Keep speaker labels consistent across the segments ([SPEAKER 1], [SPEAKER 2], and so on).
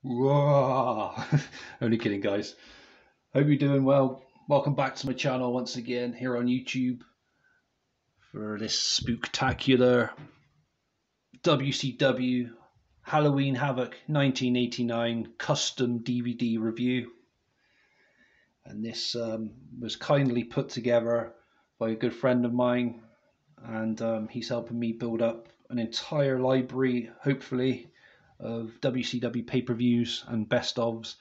[SPEAKER 1] Whoa. Only kidding, guys. Hope you're doing well. Welcome back to my channel once again here on YouTube for this spooktacular WCW Halloween Havoc 1989 custom DVD review. And this was kindly put together by a good friend of mine, and he's helping me build up an entire library, hopefully, of WCW pay-per-views and best-ofs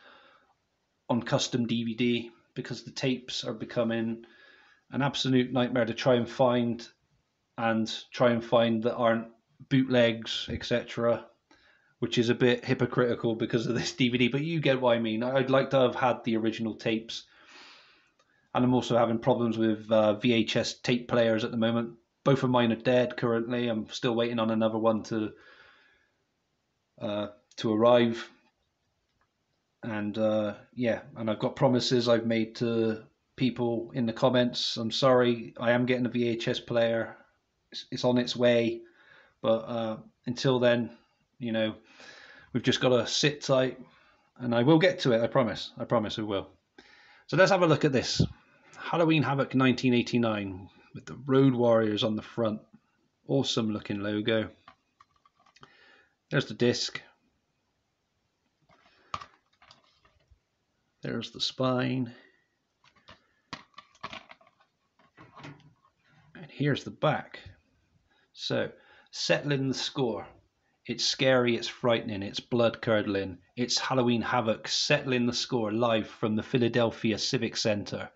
[SPEAKER 1] on custom DVD, because the tapes are becoming an absolute nightmare to try and find that aren't bootlegs, etc., which is a bit hypocritical because of this DVD, but you get what I mean. I'd like to have had the original tapes, and I'm also having problems with VHS tape players at the moment. Both of mine are dead currently. I'm still waiting on another one to arrive. And and I've got promises I've made to people in the comments. I'm sorry, I am getting a VHS player. It's on its way, but until then, we've just got to sit tight, and I will get to it. I promise. I promise we will. So let's have a look at this Halloween Havoc 1989 with the Road Warriors on the front. Awesome looking logo. There's the disc. There's the spine. And here's the back. So, settling the score. It's scary, it's frightening, it's blood-curdling. It's Halloween Havoc settling the score live from the Philadelphia Civic Center.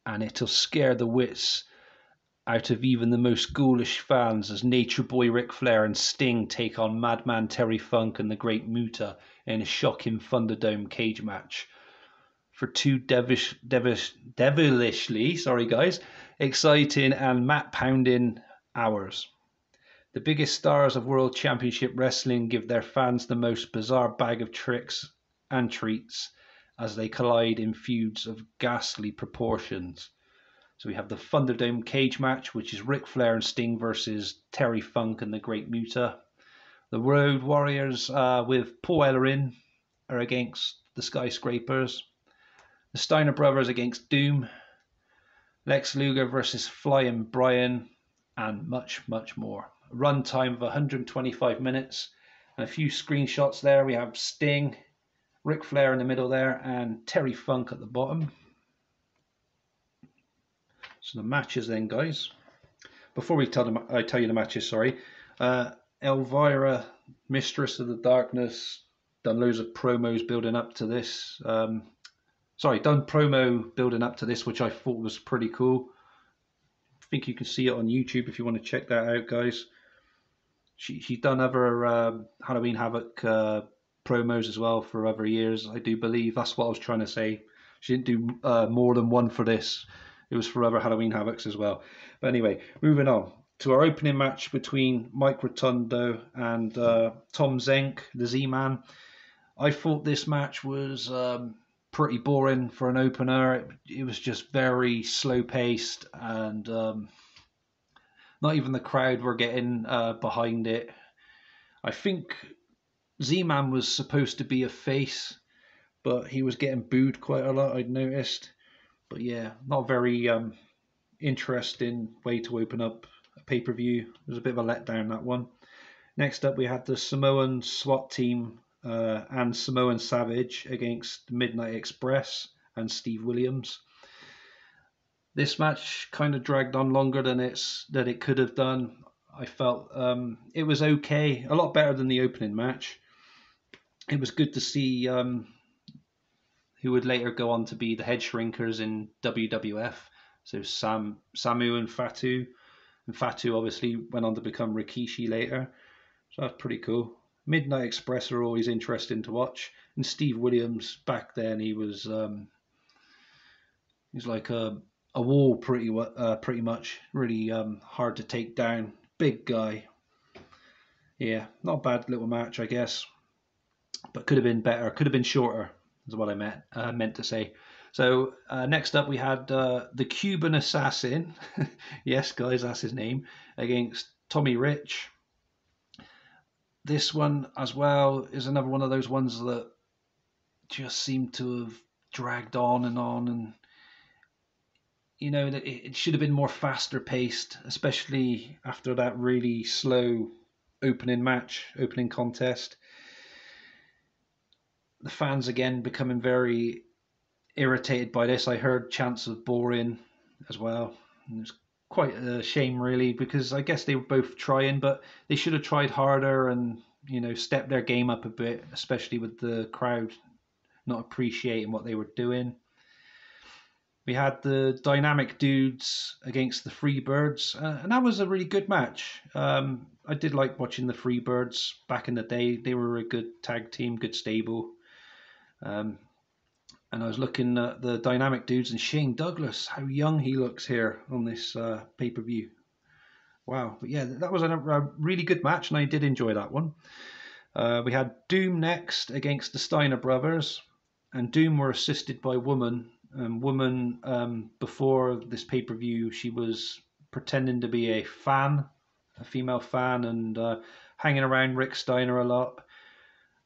[SPEAKER 1] And it'll scare the wits out of even the most ghoulish fans as Nature Boy Ric Flair and Sting take on Madman Terry Funk and the Great Muta in a shocking Thunderdome cage match for two devilishly, sorry guys, exciting and mat-pounding hours. The biggest stars of World Championship Wrestling give their fans the most bizarre bag of tricks and treats as they collide in feuds of ghastly proportions. So we have the Thunderdome cage match, which is Ric Flair and Sting versus Terry Funk and the Great Muta. The Road Warriors with Paul Ellering are against the Skyscrapers. The Steiner Brothers against Doom. Lex Luger versus Flying Brian, and much, much more. A run time of 125 minutes. And a few screenshots there. We have Sting, Ric Flair in the middle there, and Terry Funk at the bottom. So the matches then, guys. Before I tell you the matches, sorry. Elvira, Mistress of the Darkness, done loads of promos building up to this. Done promo building up to this, which I thought was pretty cool. I think you can see it on YouTube if you want to check that out, guys. She's done other Halloween Havoc promos as well for other years, I do believe. That's what I was trying to say. She didn't do more than one for this. It was for other Halloween Havocs as well. But anyway, moving on to our opening match between Mike Rotundo and Tom Zenk, the Z-Man. I thought this match was pretty boring for an opener. It was just very slow paced, and not even the crowd were getting behind it. I think Z-Man was supposed to be a face, but he was getting booed quite a lot, I'd noticed. But yeah, not very interesting way to open up a pay-per-view. It was a bit of a letdown, that one. Next up, we had the Samoan SWAT team and Samoan Savage against Midnight Express and Steve Williams. This match kind of dragged on longer than it could have done. I felt it was okay, a lot better than the opening match. It was good to see who would later go on to be the Head Shrinkers in WWF. So Samu and Fatu. And Fatu obviously went on to become Rikishi later. So that's pretty cool. Midnight Express are always interesting to watch. And Steve Williams, back then, he was like a wall pretty much. Really hard to take down. Big guy. Yeah, not a bad little match, I guess. But could have been better. Could have been shorter, is what I meant to say. So next up we had the Cuban Assassin. Yes, guys, that's his name. Against Tommy Rich. This one as well is another one of those ones that just seem to have dragged on, and that it should have been more faster paced, especially after that really slow opening contest. The fans again becoming very irritated by this. I heard chants of boring as well. It was quite a shame, really, because I guess they were both trying, but they should have tried harder and stepped their game up a bit, especially with the crowd not appreciating what they were doing. We had the Dynamic Dudes against the Freebirds, and that was a really good match. I did like watching the Freebirds back in the day. They were a good tag team, good stable. And I was looking at the Dynamic Dudes and Shane Douglas, how young he looks here on this pay-per-view. Wow. But yeah, that was a really good match, and I did enjoy that one. We had Doom next against the Steiner brothers, and Doom were assisted by Woman. Woman, before this pay-per-view, she was pretending to be a female fan, and hanging around Rick Steiner a lot,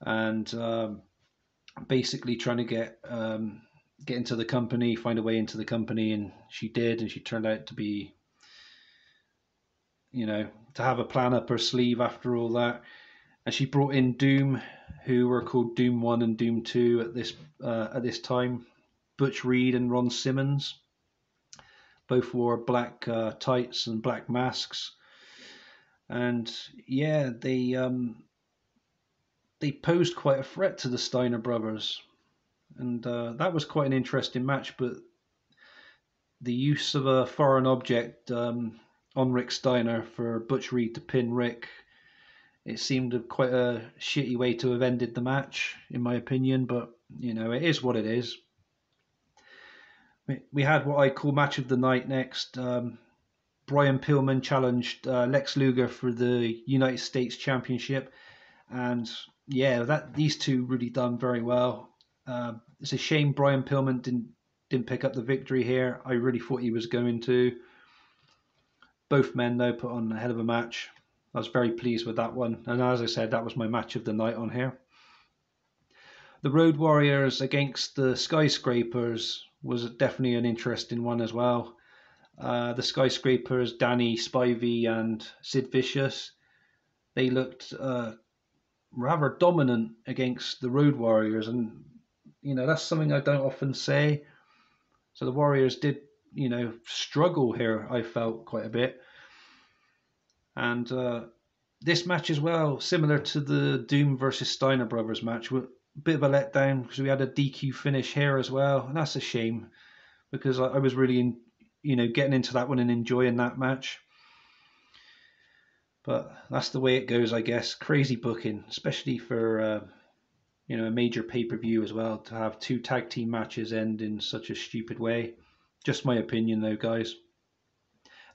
[SPEAKER 1] and basically trying to get into the company, find a way into the company, and she did, and she turned out to be, to have a plan up her sleeve after all that. And she brought in Doom, who were called Doom 1 and Doom 2 at this time. Butch Reed and Ron Simmons both wore black tights and black masks, and yeah, they posed quite a threat to the Steiner brothers, and that was quite an interesting match. But the use of a foreign object on Rick Steiner for Butch Reed to pin Rick, it seemed quite a shitty way to have ended the match, in my opinion. But it is what it is. We had what I call match of the night next. Brian Pillman challenged Lex Luger for the United States Championship, and yeah, these two really done very well. It's a shame Brian Pillman didn't pick up the victory here. I really thought he was going to. Both men though put on a hell of a match. I was very pleased with that one, and as I said, that was my match of the night on here. The Road Warriors against the Skyscrapers was definitely an interesting one as well. The Skyscrapers, Danny Spivey and Sid Vicious, they looked rather dominant against the Road Warriors, and that's something I don't often say. So the Warriors did struggle here, I felt, quite a bit. And this match as well, similar to the Doom versus Steiner brothers match, a bit of a letdown because we had a DQ finish here as well, and that's a shame because I was really getting into that one and enjoying that match. But that's the way it goes, I guess. Crazy booking, especially for a major pay-per-view as well, to have two tag team matches end in such a stupid way. Just my opinion though, guys.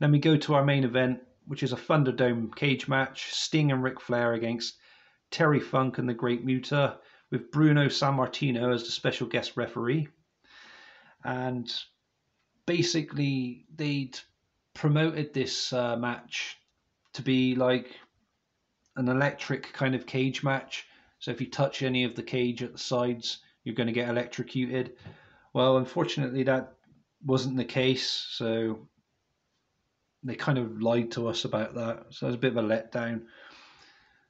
[SPEAKER 1] Then we go to our main event, which is a Thunderdome cage match. Sting and Ric Flair against Terry Funk and the Great Muta, with Bruno Sammartino as the special guest referee. And basically, they'd promoted this match to be like an electric kind of cage match. So if you touch any of the cage at the sides, you're going to get electrocuted. Well, unfortunately, that wasn't the case. So they kind of lied to us about that. So it was a bit of a letdown.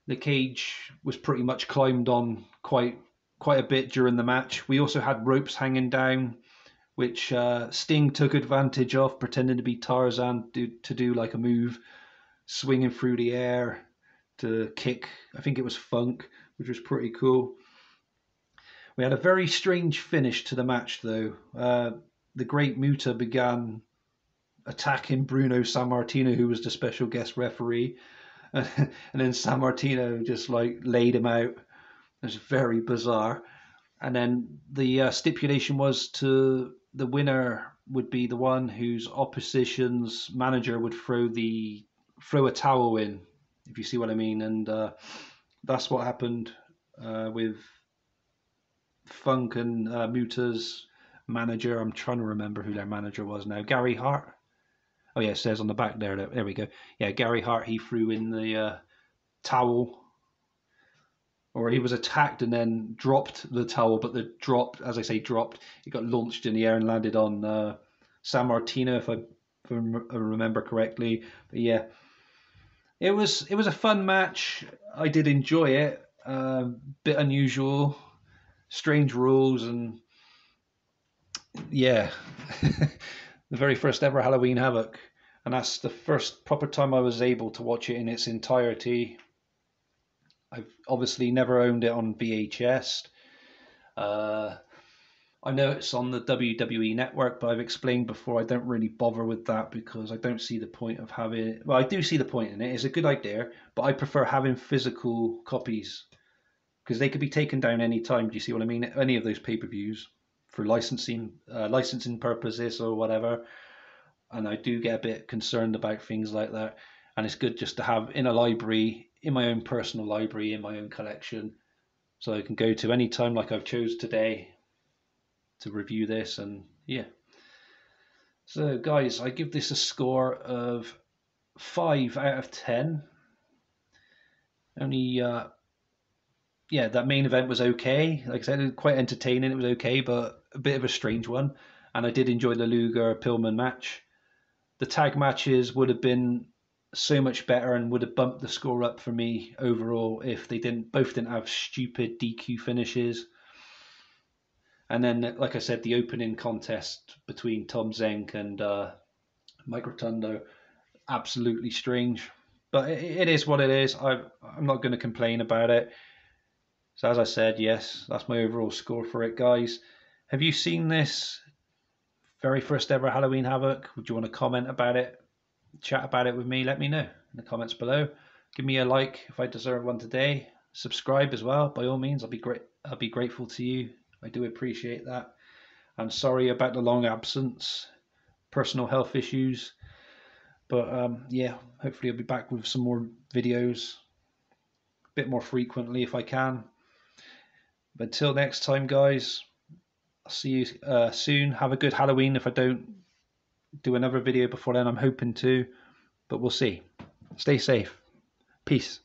[SPEAKER 1] The cage was pretty much climbed on quite a bit during the match. We also had ropes hanging down, which Sting took advantage of, pretending to be Tarzan to do like a move, swinging through the air to kick, I think it was Funk, which was pretty cool. We had a very strange finish to the match though. The Great Muta began attacking Bruno Sammartino, who was the special guest referee, and then Sammartino just like laid him out. It was very bizarre. And then the stipulation was the winner would be the one whose opposition's manager would throw a towel in, if you see what I mean. And that's what happened with Funk and Muta's manager. I'm trying to remember who their manager was now. Gary Hart. Oh yeah, it says on the back there. There we go. Yeah, Gary Hart. He threw in the towel, or he was attacked and then dropped the towel, but the drop, as I say, dropped. It got launched in the air and landed on San Martino, if I remember correctly. But yeah, it was a fun match. I did enjoy it. Bit unusual, strange rules, and yeah, the very first ever Halloween Havoc, and that's the first proper time I was able to watch it in its entirety. I've obviously never owned it on VHS. I know it's on the WWE network, but I've explained before I don't really bother with that because I don't see the point of having it. Well, I do see the point in it. It's a good idea, but I prefer having physical copies because they could be taken down any time. Do you see what I mean? Any of those pay-per-views for licensing purposes or whatever. And I do get a bit concerned about things like that. And it's good just to have in a library, in my own personal library, in my own collection, so I can go to any time like I've chose today to review this. And yeah, so guys, I give this a score of 5 out of 10. Only yeah, that main event was okay. Like I said, it was quite entertaining. It was okay, but a bit of a strange one. And I did enjoy the Luger Pillman match. The tag matches would have been so much better and would have bumped the score up for me overall if they both didn't have stupid DQ finishes. And then, like I said, the opening contest between Tom Zenk and Mike Rotundo, absolutely strange. But it is what it is. I'm not going to complain about it. So as I said, yes, that's my overall score for it, guys. Have you seen this very first ever Halloween Havoc? Would you want to comment about it? Chat about it with me? Let me know in the comments below. Give me a like if I deserve one today. Subscribe as well, by all means. I'll be grateful to you. I do appreciate that. I'm sorry about the long absence, personal health issues, but yeah, hopefully I'll be back with some more videos, a bit more frequently if I can. But until next time, guys, I'll see you soon. Have a good Halloween if I don't do another video before then. I'm hoping to, but we'll see. Stay safe. Peace.